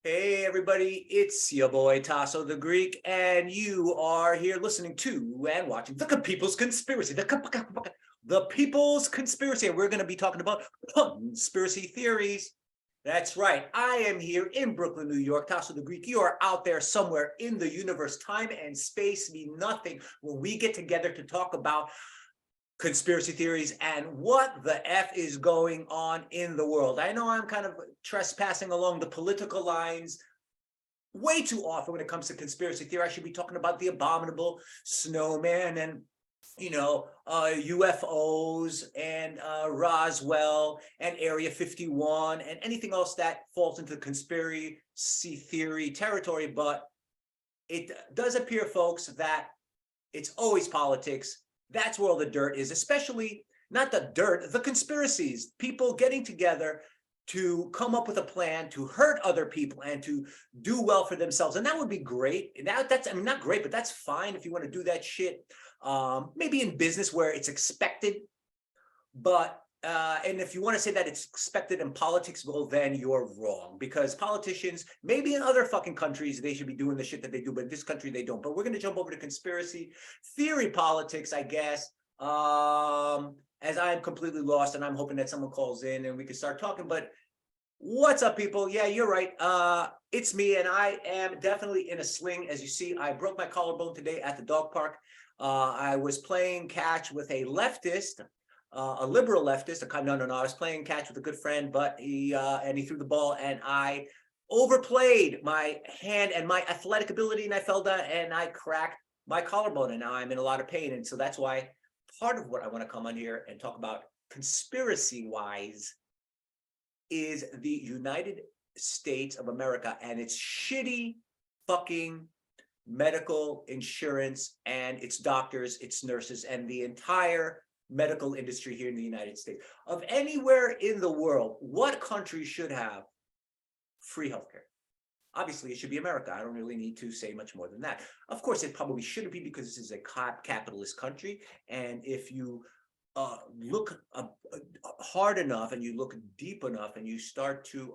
Hey everybody, it's your boy Tasso the Greek, and you are here listening to and watching the People's Conspiracy. The People's Conspiracy, and we're going to be talking about conspiracy theories. That's right, I am here in Brooklyn, New York. Tasso the Greek, you are out there somewhere in the universe. Time and space mean nothing when we get together to talk about conspiracy theories and what the F is going on in the world. I know I'm kind of trespassing along the political lines way too often when it comes to conspiracy theory. I should be talking about the abominable snowman and UFOs and Roswell and Area 51 and anything else that falls into conspiracy theory territory. But it does appear, folks, that it's always politics. That's where all the dirt is, especially not the dirt, the conspiracies, people getting together to come up with a plan to hurt other people and to do well for themselves. And that would be great. That's, I mean, not great, but that's fine if you want to do that shit. Maybe in business where it's expected, but and if you want to say that it's expected in politics, well, then you're wrong, because politicians, maybe in other fucking countries, they should be doing the shit that they do, but in this country, they don't. But we're going to jump over to conspiracy theory politics, I guess, as I am completely lost, and I'm hoping that someone calls in and we can start talking. But what's up, people? Yeah, you're right. It's me, and I am definitely in a sling. As you see, I broke my collarbone today at the dog park. I was playing catch with a leftist, a liberal leftist. No, I was playing catch with a good friend, but he threw the ball, and I overplayed my hand and my athletic ability, and I fell down and I cracked my collarbone, and now I'm in a lot of pain. And so that's why part of what I want to come on here and talk about conspiracy-wise is the United States of America and its shitty fucking medical insurance and its doctors, its nurses, and the entire medical industry here in the United States. Of anywhere in the world, what country should have free healthcare? Obviously, it should be America. I don't really need to say much more than that. Of course, it probably shouldn't be, because this is a capitalist country. And if you look hard enough and you look deep enough and you start to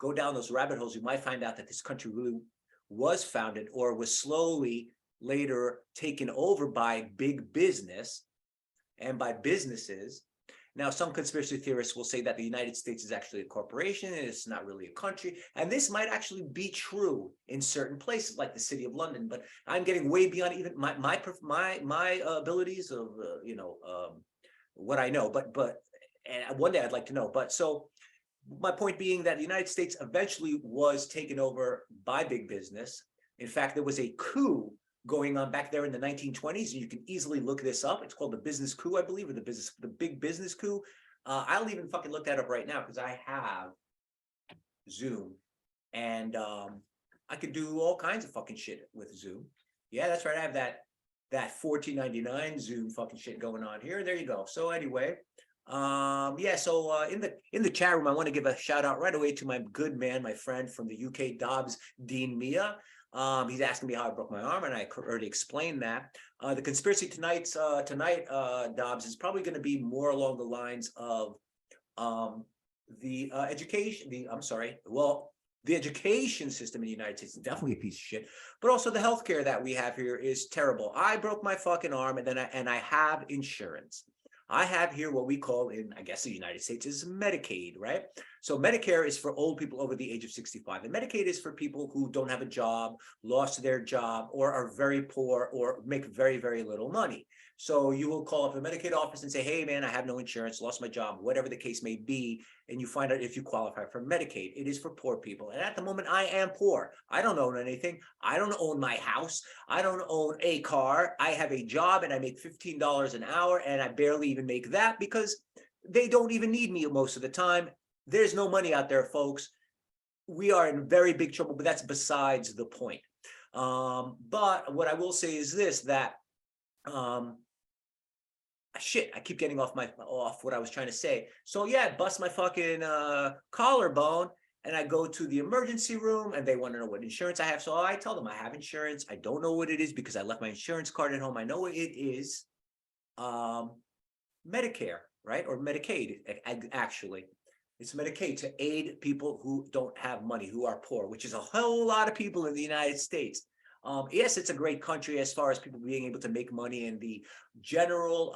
go down those rabbit holes, you might find out that this country really was founded or was slowly later taken over by big business and by businesses. Now, some conspiracy theorists will say that the United States is actually a corporation and it's not really a country. And this might actually be true in certain places like the city of London, but I'm getting way beyond even my abilities of, what I know, but and one day I'd like to know. But so my point being that the United States eventually was taken over by big business. In fact, there was a coup going on back there in the 1920s. You can easily look this up. It's called the business coup, I believe, or the big business coup. I'll even fucking look that up right now because I have Zoom, and I could do all kinds of fucking shit with Zoom. Yeah, that's right. I have that $14.99 Zoom fucking shit going on here. There you go. So anyway, yeah, so in the chat room, I want to give a shout out right away to my good man, my friend from the UK, Dobbs, Dean Mia. He's asking me how I broke my arm, and I already explained that. The conspiracy tonight, Dobbs, is probably going to be more along the lines of the education. The education system in the United States is definitely a piece of shit, but also the healthcare that we have here is terrible. I broke my fucking arm, and then I have insurance. I have here what we call in, I guess, the United States is Medicaid, right? So Medicare is for old people over the age of 65. And Medicaid is for people who don't have a job, lost their job, or are very poor, or make very, very little money. So you will call up a Medicaid office and say, hey, man, I have no insurance, lost my job, whatever the case may be. And you find out if you qualify for Medicaid. It is for poor people. And at the moment, I am poor. I don't own anything. I don't own my house. I don't own a car. I have a job and I make $15 an hour, and I barely even make that because they don't even need me most of the time. There's no money out there, folks. We are in very big trouble, but that's besides the point. But what I will say is this, that shit, I keep getting off what I was trying to say. So yeah, I bust my fucking collarbone, and I go to the emergency room, and they want to know what insurance I have. So I tell them I have insurance. I don't know what it is because I left my insurance card at home. I know it is Medicare, right? Or Medicaid, actually. It's Medicaid to aid people who don't have money, who are poor, which is a whole lot of people in the United States. Yes, it's a great country as far as people being able to make money and the general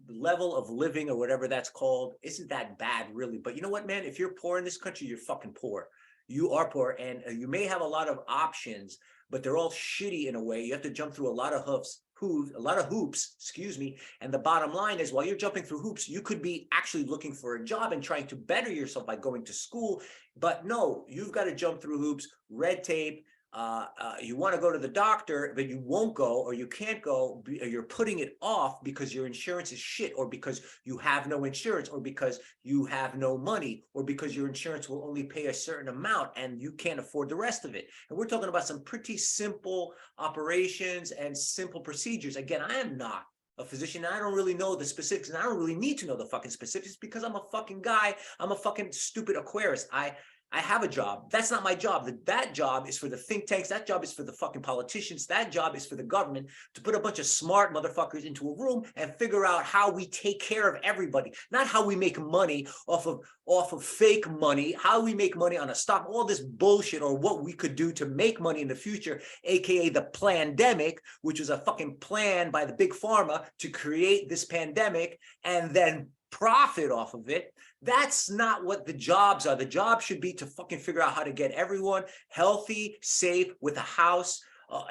level of living or whatever that's called isn't that bad really. But you know what, man? If you're poor in this country, you're fucking poor. You are poor, and you may have a lot of options, but they're all shitty in a way. You have to jump through a lot of hoops, excuse me. And the bottom line is, while you're jumping through hoops, you could be actually looking for a job and trying to better yourself by going to school. But no, you've got to jump through hoops, red tape. You want to go to the doctor, but you won't go, or you can't go, or you're putting it off because your insurance is shit, or because you have no insurance, or because you have no money, or because your insurance will only pay a certain amount and you can't afford the rest of it. And we're talking about some pretty simple operations and simple procedures. Again, I am not a physician. I don't really know the specifics, and I don't really need to know the fucking specifics because I'm a fucking guy. I'm a fucking stupid Aquarius. I have a job. That's not my job. That job is for the think tanks. That job is for the fucking politicians. That job is for the government to put a bunch of smart motherfuckers into a room and figure out how we take care of everybody, not how we make money off of fake money, how we make money on a stock, all this bullshit, or what we could do to make money in the future, aka the plandemic, which was a fucking plan by the big pharma to create this pandemic and then profit off of it. That's not what the jobs are. The job should be to fucking figure out how to get everyone healthy, safe, with a house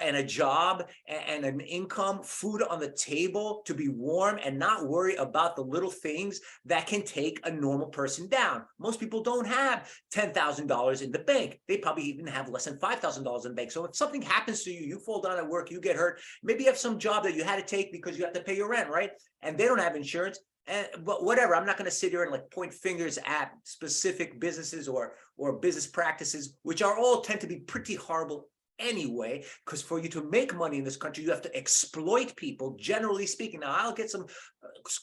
and a job and an income, food on the table, to be warm, and not worry about the little things that can take a normal person down. Most people don't have $10,000 in the bank. They probably even have less than $5,000 in the bank. So if something happens to you, you fall down at work, you get hurt, maybe you have some job that you had to take because you have to pay your rent, right? And they don't have insurance. But whatever, I'm not going to sit here and like point fingers at specific businesses or business practices, which are all tend to be pretty horrible anyway, because for you to make money in this country, you have to exploit people, generally speaking. Now, I'll get some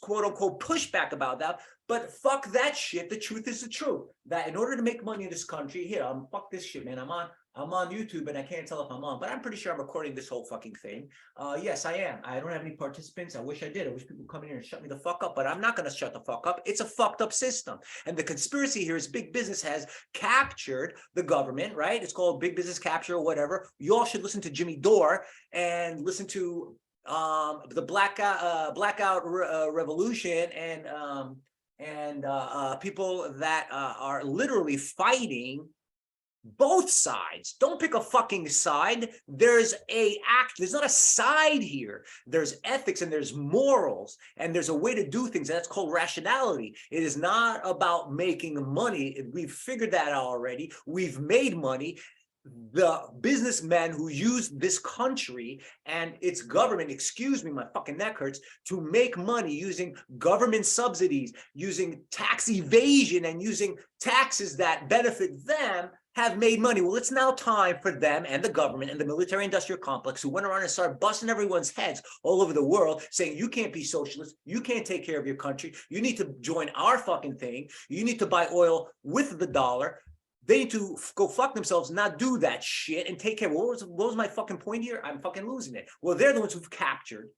quote unquote pushback about that, but fuck that shit. The truth is the truth, that in order to make money in this country, here, fuck this shit, man. I'm on YouTube and I can't tell if I'm on, but I'm pretty sure I'm recording this whole fucking thing. Yes, I am. I don't have any participants. I wish I did. I wish people would come in here and shut me the fuck up, but I'm not going to shut the fuck up. It's a fucked up system. And the conspiracy here is big business has captured the government, right? It's called big business capture or whatever. You all should listen to Jimmy Dore and listen to the blackout revolution and people that are literally fighting both sides. Don't pick a fucking side. There's not a side here. There's ethics and there's morals and there's a way to do things, and that's called rationality. It is not about making money. We've figured that out already. We've made money. The businessmen who use this country and its government, excuse me, my fucking neck hurts, to make money using government subsidies, using tax evasion, and using taxes that benefit them, have made money. Well, it's now time for them and the government and the military-industrial complex, who went around and started busting everyone's heads all over the world, saying, you can't be socialist, you can't take care of your country, you need to join our fucking thing, you need to buy oil with the dollar. They need to go fuck themselves, not do that shit, and take care. What was my fucking point here? I'm fucking losing it. Well, they're the ones who've captured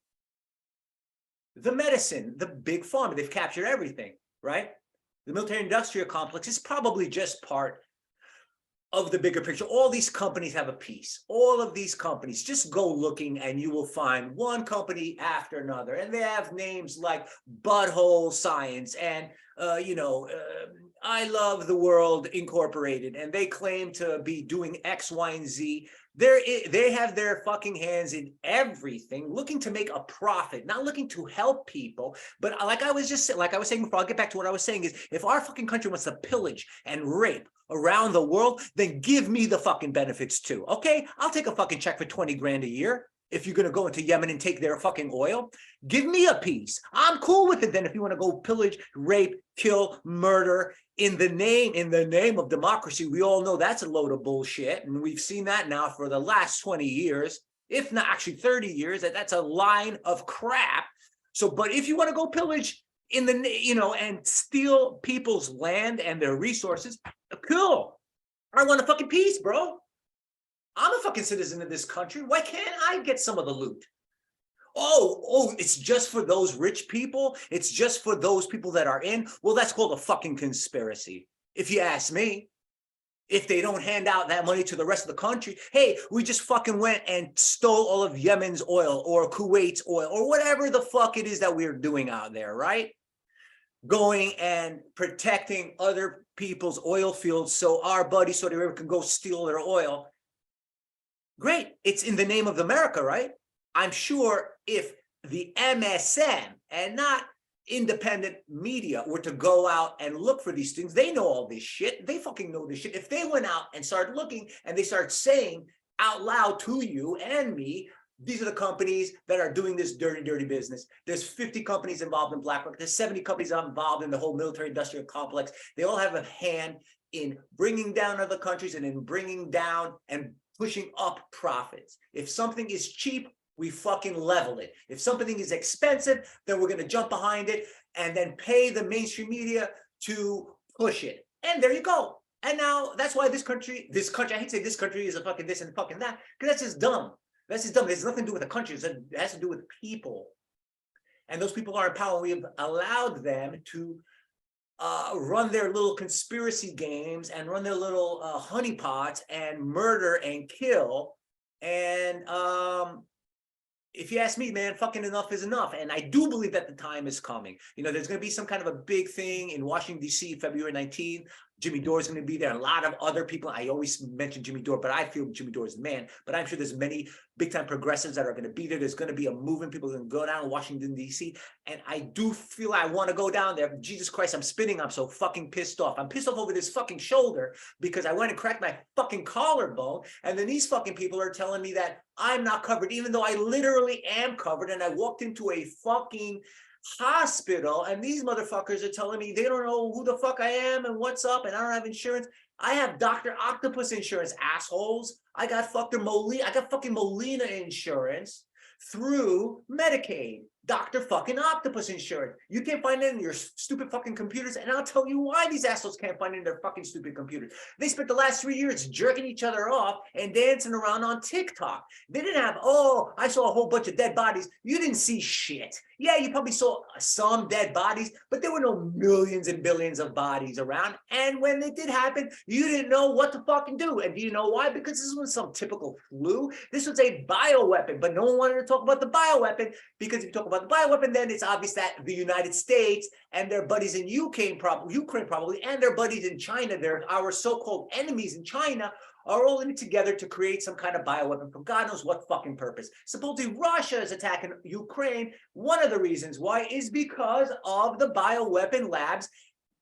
the medicine, the big pharma. They've captured everything, right? The military-industrial complex is probably just part of the bigger picture. All these companies have a piece. All of these companies, just go looking and you will find one company after another. And they have names like Butthole Science and, I Love the World Incorporated. And they claim to be doing X, Y, and Z. They have their fucking hands in everything, looking to make a profit, not looking to help people. But like I was saying before, I'll get back to what I was saying, is if our fucking country wants to pillage and rape around the world, then give me the fucking benefits too. Okay, I'll take a fucking check for 20 grand a year. If you're going to go into Yemen and take their fucking oil, give me a piece. I'm cool with it then. If you want to go pillage, rape, kill, murder in the name of democracy, we all know that's a load of bullshit. And we've seen that now for the last 20 years, if not actually 30 years, that's a line of crap. So, but if you want to go pillage and steal people's land and their resources, cool. I want a fucking piece, bro. I'm a fucking citizen of this country. Why can't I get some of the loot? Oh, it's just for those rich people. It's just for those people that are in. Well, that's called a fucking conspiracy, if you ask me. If they don't hand out that money to the rest of the country, hey, we just fucking went and stole all of Yemen's oil or Kuwait's oil or whatever the fuck it is that we're doing out there, right? Going and protecting other people's oil fields so our buddy Saudi Arabia can go steal their oil. Great. It's in the name of America, right? I'm sure if the MSM and not independent media were to go out and look for these things, they know all this shit. They fucking know this shit. If they went out and started looking and they start saying out loud to you and me, these are the companies that are doing this dirty, dirty business. There's 50 companies involved in BlackRock. There's 70 companies involved in the whole military industrial complex. They all have a hand in bringing down other countries and in bringing down and pushing up profits. If something is cheap, we fucking level it. If something is expensive, then we're going to jump behind it and then pay the mainstream media to push it. And there you go. And now that's why this country, I hate to say this country is a fucking this and fucking that, because that's just dumb. That's just dumb. It has nothing to do with the country. It has to do with people. And those people are in power. We have allowed them to run their little conspiracy games and run their little honeypots and murder and kill. And if you ask me, man, fucking enough is enough. And I do believe that the time is coming. You know, there's going to be some kind of a big thing in Washington, D.C., February 19th. Jimmy Dore is going to be there. A lot of other people. I always mention Jimmy Dore, but I feel Jimmy Dore is the man. But I'm sure there's many big-time progressives that are going to be there. There's going to be a movement. People are going to go down to Washington, D.C. And I do feel I want to go down there. Jesus Christ, I'm spinning. I'm so fucking pissed off. I'm pissed off over this fucking shoulder because I went and cracked my fucking collarbone. And then these fucking people are telling me that I'm not covered, even though I literally am covered. And I walked into a fucking hospital and these motherfuckers are telling me they don't know who the fuck I am and what's up and I don't have insurance. I have Dr. Octopuss insurance, assholes. I got fucking Molina insurance through Medicaid. Dr. fucking Octopuss insurance. You can't find it in your stupid fucking computers, and I'll tell you why these assholes can't find it in their fucking stupid computers. They spent the last 3 years jerking each other off and dancing around on TikTok. They didn't have, oh, I saw a whole bunch of dead bodies. You didn't see shit. Yeah, you probably saw some dead bodies, but there were no millions and billions of bodies around. And when it did happen, you didn't know what to fucking do. And do you know why? Because this was some typical flu. This was a bioweapon, but no one wanted to talk about the bioweapon because if you talk about the bioweapon, then it's obvious that the United States and their buddies in Ukraine probably, and their buddies in China, they're our so-called enemies in China, are all in it together to create some kind of bioweapon for God knows what fucking purpose. Supposedly Russia is attacking Ukraine. One of the reasons why is because of the bioweapon labs.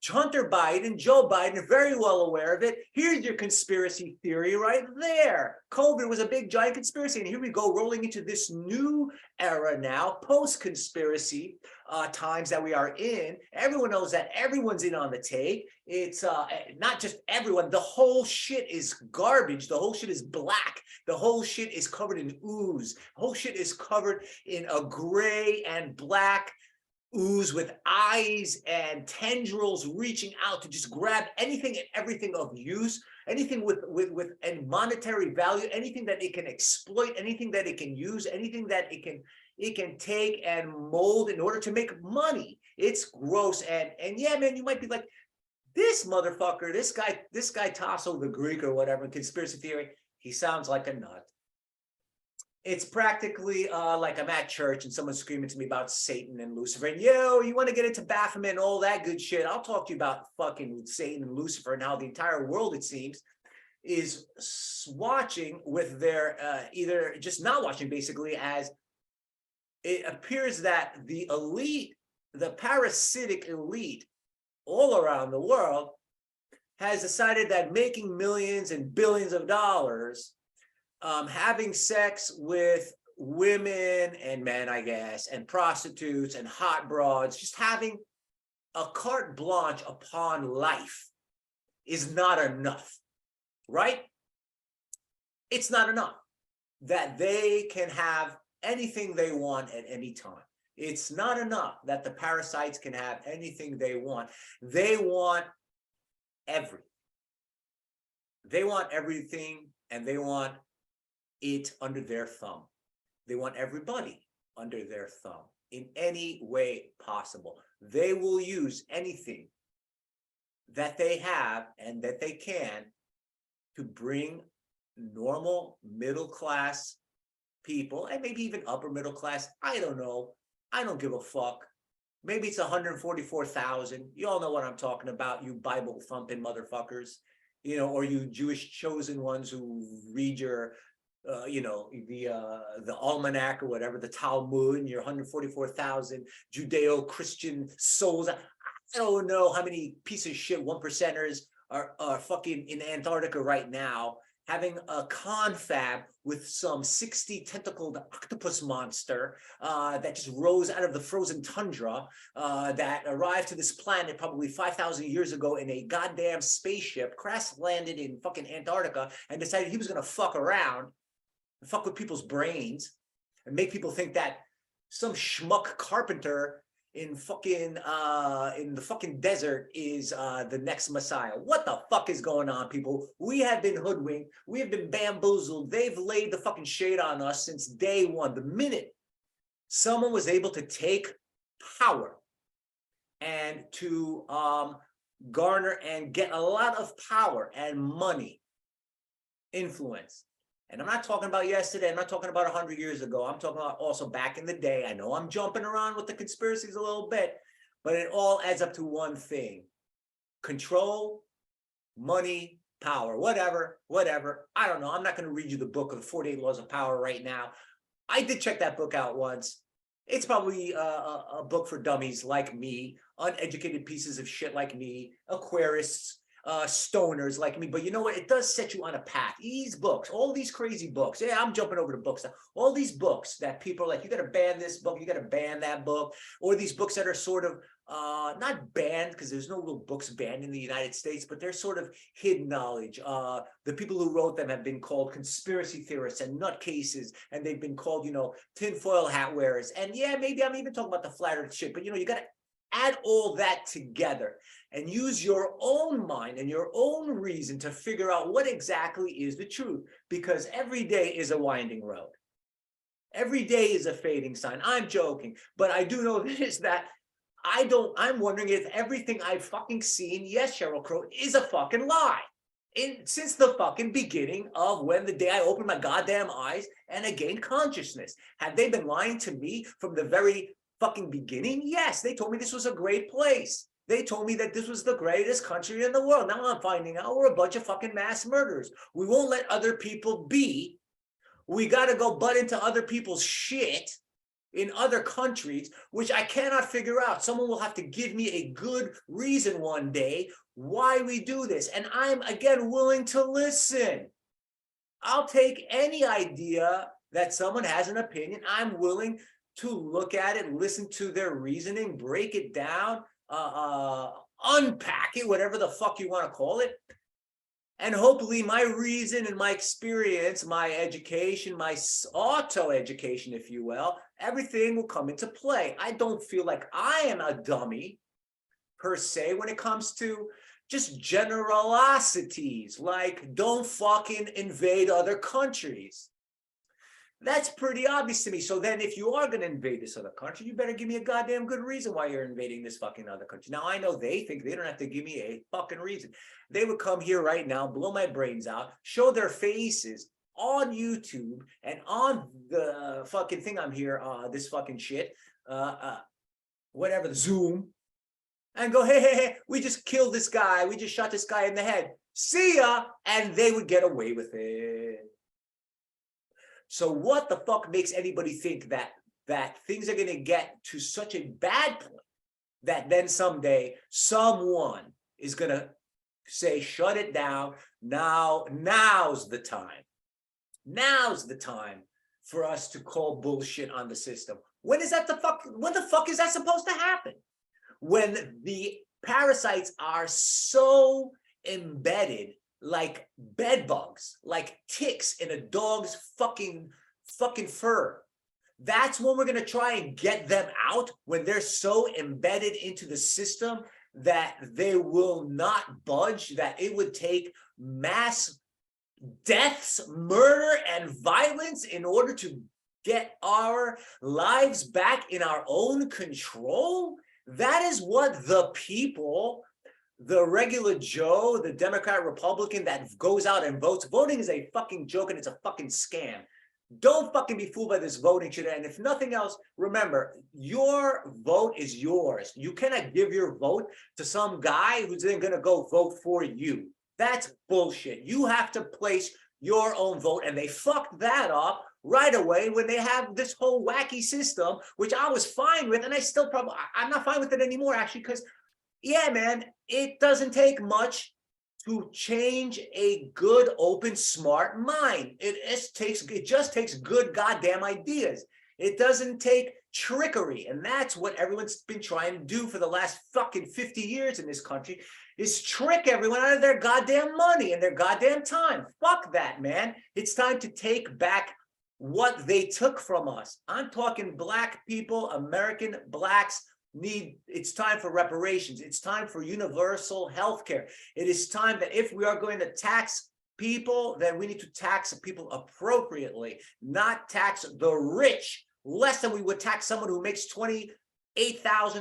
Hunter Biden, Joe Biden are very well aware of it. Here's your conspiracy theory right there. COVID was a big giant conspiracy. And here we go rolling into this new era now, post-conspiracy times that we are in. Everyone knows that everyone's in on the take. It's not just everyone. The whole shit is garbage. The whole shit is black. The whole shit is covered in ooze. The whole shit is covered in a gray and black ooze with eyes and tendrils reaching out to just grab anything and everything of use, anything with a monetary value, anything that it can exploit, anything that it can use, anything that it can take and mold in order to make money. It's gross. And yeah, man, you might be like, this motherfucker, this guy Tasso the Greek or whatever, conspiracy theory, he sounds like a nut. It's practically like I'm at church and someone's screaming to me about Satan and Lucifer. And yo, you want to get into Baphomet and all that good shit? I'll talk to you about fucking Satan and Lucifer and how the entire world, it seems, is watching with their either just not watching, basically, as it appears that the elite, the parasitic elite all around the world has decided that making millions and billions of dollars having sex with women and men, I guess, and prostitutes and hot broads, just having a carte blanche upon life is not enough, right? It's not enough that they can have anything they want at any time. It's not enough that the parasites can have anything they want. They want everything. They want everything, and they want it under their thumb. They want everybody under their thumb in any way possible. They will use anything that they have and that they can to bring normal middle class people, and maybe even upper middle class. I don't know. I don't give a fuck. Maybe it's 144,000. You all know what I'm talking about, you Bible thumping motherfuckers, or you Jewish chosen ones who read your, the almanac or whatever, the Talmud, and your 144,000 Judeo-Christian souls. I don't know how many piece of shit one percenters are fucking in Antarctica right now, having a confab with some 60-tentacled octopus monster that just rose out of the frozen tundra, that arrived to this planet probably 5,000 years ago in a goddamn spaceship, crash landed in fucking Antarctica, and decided he was gonna fuck around and fuck with people's brains and make people think that some schmuck carpenter in the fucking desert is the next Messiah. What the fuck is going on, people? We have been hoodwinked. We have been bamboozled. They've laid the fucking shade on us since day one. The minute someone was able to take power and to garner and get a lot of power and money, influence. And I'm not talking about yesterday. I'm not talking about 100 years ago. I'm talking about also back in the day. I know I'm jumping around with the conspiracies a little bit, but it all adds up to one thing: control, money, power, whatever. I don't know. I'm not going to read you the book of the 48 Laws of Power right now. I did check that book out once. It's probably a book for dummies like me, uneducated pieces of shit like me, Aquarists, stoners like me. But you know what? It does set you on a path. These books, all these crazy books. Yeah, I'm jumping over to books now. All these books that people are like, you got to ban this book, you got to ban that book, or these books that are sort of not banned, because there's no real books banned in the United States, but they're sort of hidden knowledge. The people who wrote them have been called conspiracy theorists and nutcases, and they've been called, tinfoil hat wearers. And yeah, maybe I'm even talking about the flat earth shit, but you got to add all that together and use your own mind and your own reason to figure out what exactly is the truth, because every day is a winding road. Every day is a fading sign. I'm joking, but I do know this, that I'm wondering if everything I've fucking seen, yes, Sheryl Crow, is a fucking lie. Since the fucking beginning of when the day I opened my goddamn eyes and I gained consciousness. Have they been lying to me from the very fucking beginning? Yes, they told me this was a great place. They told me that this was the greatest country in the world. Now I'm finding out we're a bunch of fucking mass murderers. We won't let other people be. We got to go butt into other people's shit in other countries, which I cannot figure out. Someone will have to give me a good reason one day why we do this. And I'm, again, willing to listen. I'll take any idea that someone has an opinion. I'm willing to look at it, listen to their reasoning, break it down, unpack it, whatever the fuck you want to call it. And hopefully my reason and my experience, my education, my auto-education, if you will, everything will come into play. I don't feel like I am a dummy, per se, when it comes to just generalities, like don't fucking invade other countries. That's pretty obvious to me. So then if you are going to invade this other country, you better give me a goddamn good reason why you're invading this fucking other country. Now, I know they think they don't have to give me a fucking reason. They would come here right now, blow my brains out, show their faces on YouTube and on the fucking thing I'm here, this fucking shit, whatever, the Zoom, and go, hey, we just killed this guy. We just shot this guy in the head. See ya. And they would get away with it. So what the fuck makes anybody think that things are going to get to such a bad point that then someday someone is going to say, shut it down. Now's the time. Now's the time for us to call bullshit on the system. When the fuck is that supposed to happen? When the parasites are so embedded like bed bugs, like ticks in a dog's fucking fur. That's when we're going to try and get them out, when they're so embedded into the system that they will not budge, that it would take mass deaths, murder, and violence in order to get our lives back in our own control? That is what the people, the regular Joe, the Democrat, Republican that goes out and votes. Voting is a fucking joke and it's a fucking scam. Don't fucking be fooled by this voting shit. And if nothing else, remember, your vote is yours. You cannot give your vote to some guy who's then going to go vote for you. That's bullshit. You have to place your own vote, and they fucked that up right away when they have this whole wacky system, which I was fine with, and I still probably, I'm not fine with it anymore, actually, because, yeah, man, it doesn't take much to change a good, open, smart mind. It just takes good goddamn ideas. It doesn't take trickery. And that's what everyone's been trying to do for the last fucking 50 years in this country, is trick everyone out of their goddamn money and their goddamn time. Fuck that, man. It's time to take back what they took from us. I'm talking black people, American blacks, it's time for reparations. It's time for universal health care. It is time that if we are going to tax people, then we need to tax people appropriately, not tax the rich less than we would tax someone who makes $28,000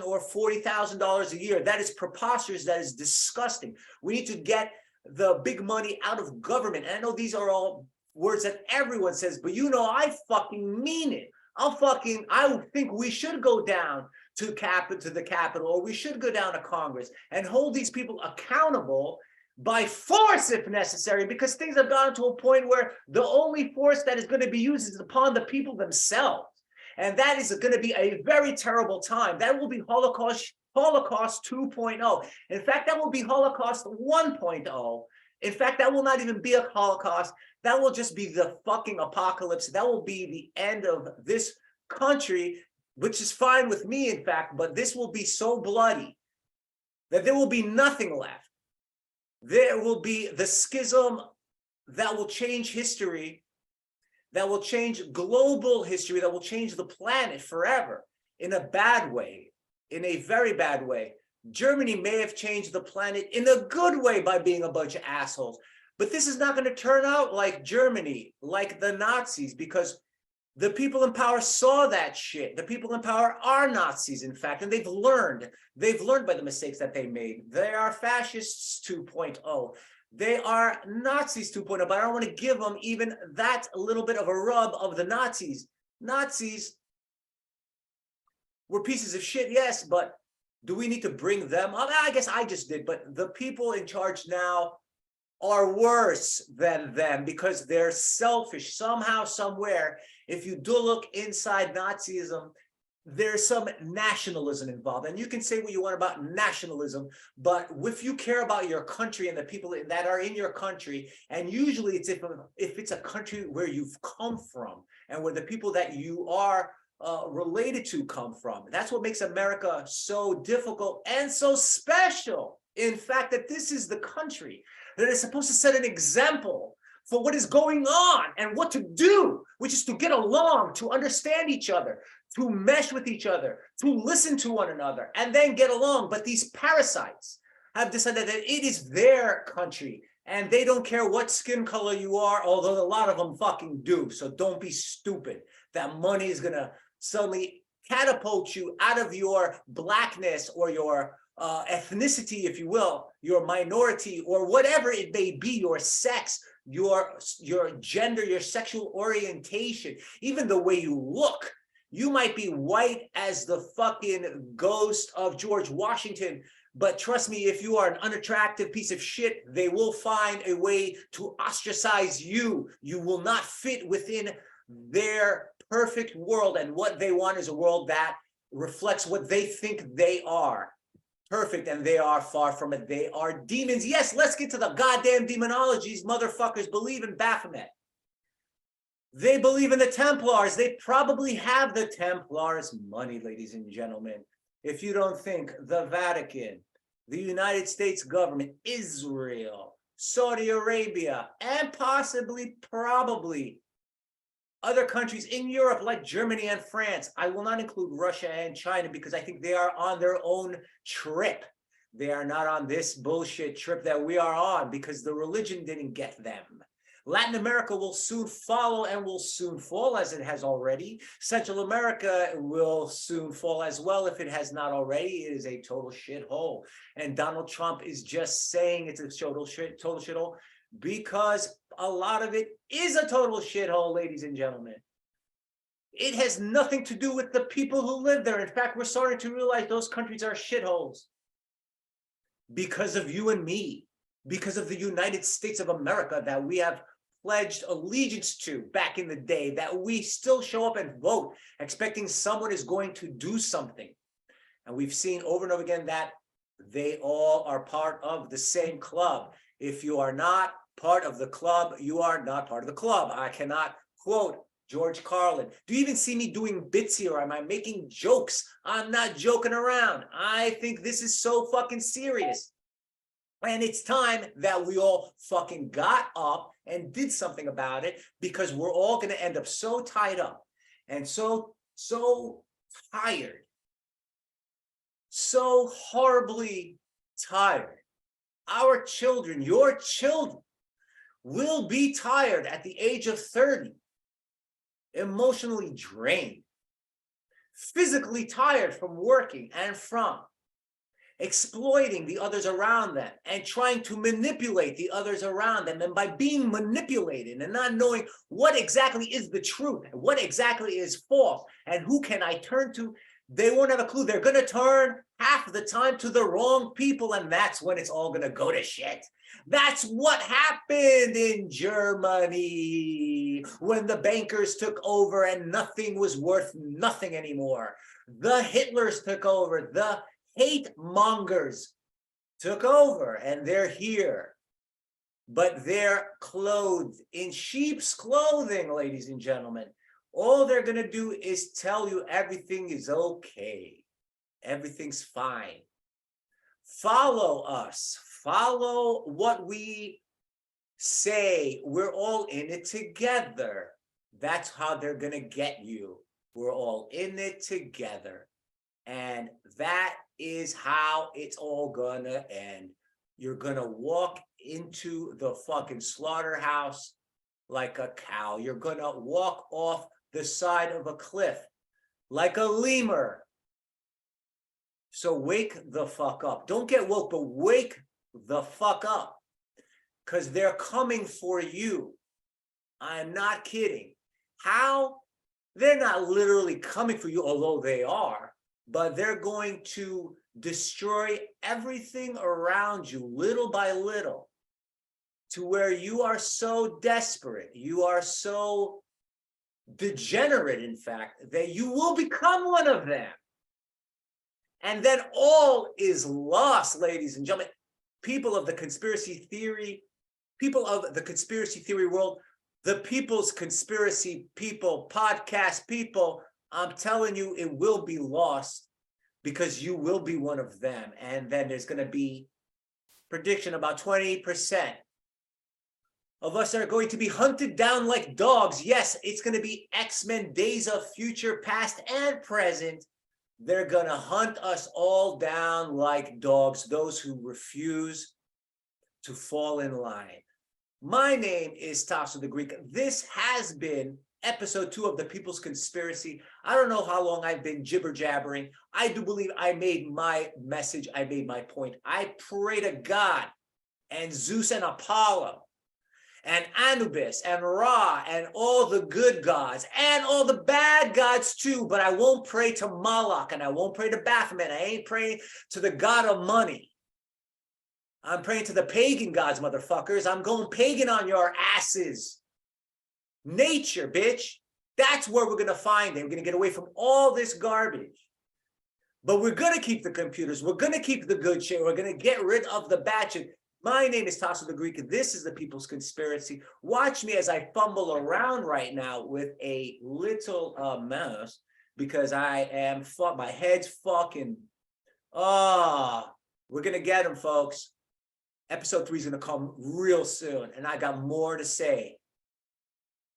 or $40,000 a year. That is preposterous. That is disgusting. We need to get the big money out of government. And I know these are all words that everyone says, but you know, I fucking mean it. I think we should go down to the Capitol, or we should go down to Congress and hold these people accountable by force if necessary, because things have gotten to a point where the only force that is going to be used is upon the people themselves. And that is going to be a very terrible time. That will be Holocaust 2.0. In fact, that will be Holocaust 1.0. In fact, that will not even be a Holocaust. That will just be the fucking apocalypse. That will be the end of this country, which is fine with me, in fact, but this will be so bloody that there will be nothing left. There will be the schism that will change history, that will change global history, that will change the planet forever in a bad way, in a very bad way. Germany may have changed the planet in a good way by being a bunch of assholes, but this is not going to turn out like Germany, like the Nazis, because the people in power saw that shit. The people in power are Nazis, in fact, and they've learned by the mistakes that they made. They are fascists 2.0. They are Nazis 2.0, but I don't want to give them even that little bit of a rub of the Nazis. Nazis were pieces of shit, yes, but do we need to bring them up? I guess I just did, but the people in charge now are worse than them because they're selfish somehow, somewhere. If you do look inside Nazism, there's some nationalism involved. And you can say what you want about nationalism, but if you care about your country and the people that are in your country, and usually it's if it's a country where you've come from and where the people that you are related to come from. That's what makes America so difficult and so special. In fact, that this is the country that is supposed to set an example for what is going on and what to do, which is to get along, to understand each other, to mesh with each other, to listen to one another, and then get along. But these parasites have decided that it is their country, and they don't care what skin color you are, although a lot of them fucking do. So don't be stupid. That money is going to suddenly catapult you out of your blackness or your ethnicity, if you will, your minority, or whatever it may be, your sex, your gender, your sexual orientation, even the way you look. You might be white as the fucking ghost of George Washington, but trust me, if you are an unattractive piece of shit, they will find a way to ostracize you. You will not fit within their perfect world, and what they want is a world that reflects what they think they are. Perfect, and they are far from it. They are demons. Yes, let's get to the goddamn demonologies. Motherfuckers believe in Baphomet. They believe in the Templars. They probably have the Templars' money, ladies and gentlemen. If you don't think, the Vatican, the United States government, Israel, Saudi Arabia, and possibly, probably, other countries in Europe like Germany and France. I will not include Russia and China because I think they are on their own trip. They are not on this bullshit trip that we are on because the religion didn't get them. Latin America will soon follow and will soon fall, as it has already. Central America will soon fall as well if it has not already. It is a total shithole. And Donald Trump is just saying it's a total shithole because a lot of it is a total shithole, ladies and gentlemen. It has nothing to do with the people who live there. In fact, we're starting to realize those countries are shitholes because of you and me, because of the United States of America that we have pledged allegiance to back in the day, that we still show up and vote, expecting someone is going to do something. And we've seen over and over again that they all are part of the same club. If you are not part of the club, you are not part of the club. I cannot quote George Carlin. Do you even see me doing bits here? Am I making jokes? I'm not joking around. I think this is so fucking serious. And it's time that we all fucking got up and did something about it, because we're all going to end up so tied up and so tired, so horribly tired. Our children, your children, will be tired at the age of 30, emotionally drained, physically tired from working and from exploiting the others around them and trying to manipulate the others around them. And by being manipulated and not knowing what exactly is the truth and what exactly is false and who can I turn to, they won't have a clue. They're going to turn half the time to the wrong people, and that's when it's all going to go to shit. That's what happened in Germany when the bankers took over and nothing was worth nothing anymore. The Hitlers took over, the hate mongers took over, and they're here. But they're clothed in sheep's clothing, ladies and gentlemen. All they're going to do is tell you everything is okay. Everything's fine. Follow us. Follow what we say. We're all in it together. That's how they're going to get you. We're all in it together. And that is how it's all going to end. You're going to walk into the fucking slaughterhouse like a cow. You're going to walk off the side of a cliff like a lemur. So wake the fuck up. Don't get woke, but wake the fuck up, because they're coming for you. I'm not kidding. How? They're not literally coming for you, although they are, but they're going to destroy everything around you little by little, to where you are so desperate, you are so degenerate, in fact, that you will become one of them. And then all is lost, ladies and gentlemen. People of the conspiracy theory, people of the conspiracy theory world, the People's Conspiracy people, podcast people, I'm telling you, it will be lost, because you will be one of them. And then there's going to be prediction about 20% of us are going to be hunted down like dogs. Yes, it's going to be X-Men, Days of Future Past and Present. They're going to hunt us all down like dogs, those who refuse to fall in line. My name is Tasso the Greek. This has been episode 2 of the People's Conspiracy. I don't know how long I've been jibber jabbering. I do believe I made my message. I made my point. I pray to God and Zeus and Apollo and Anubis and Ra and all the good gods and all the bad gods too, but I won't pray to Moloch and I won't pray to Baphomet. I ain't praying to the god of money. I'm praying to the pagan gods, motherfuckers. I'm going pagan on your asses. Nature, bitch. That's where we're going to find it. We're going to get away from all this garbage. But we're going to keep the computers. We're going to keep the good shit. We're going to get rid of the bad shit. My name is Tasso the Greek, and this is the People's Conspiracy. Watch me as I fumble around right now with a little mouse, because I am, my head's fucking, we're going to get them, folks. Episode 3 is going to come real soon, and I got more to say.